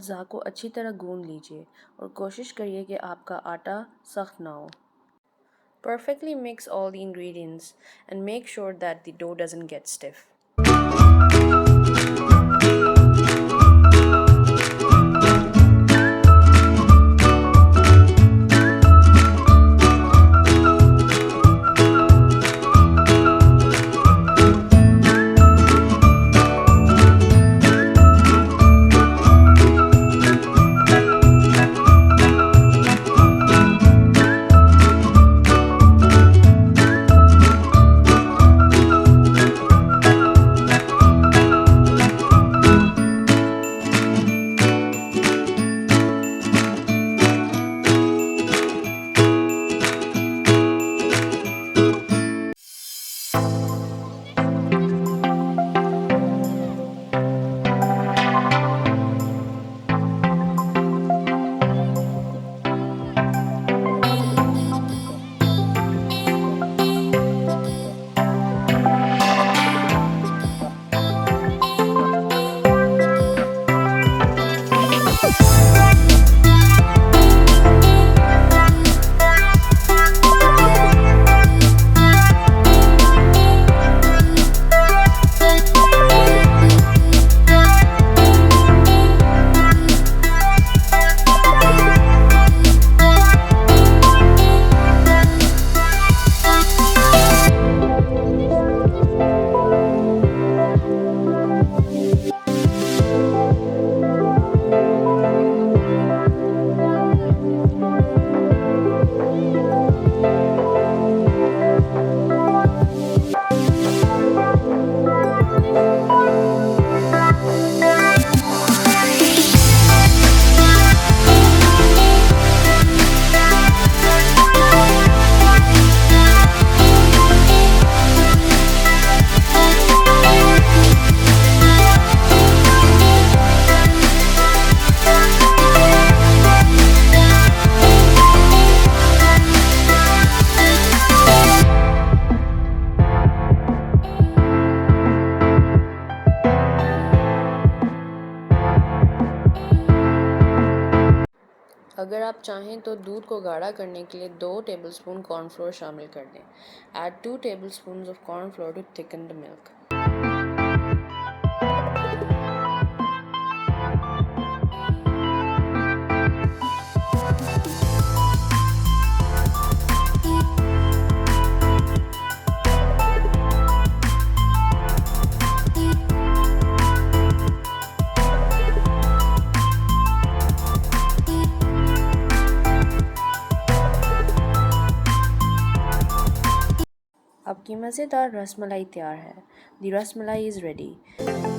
अज्जा को अच्छी तरह गूंद लीजिए और कोशिश करिए कि आपका आटा सख्त ना हो। Perfectly mix all the ingredients and make sure that the dough doesn't get stiff. अगर आप चाहें तो दूध को गाढ़ा करने के लिए 2 टेबलस्पून कॉर्नफ्लोर शामिल कर दें। Add 2 tablespoons of corn flour to thicken the milk. आपकी मज़ेदार रस मलाई तैयार है। The Raas Malae is ready.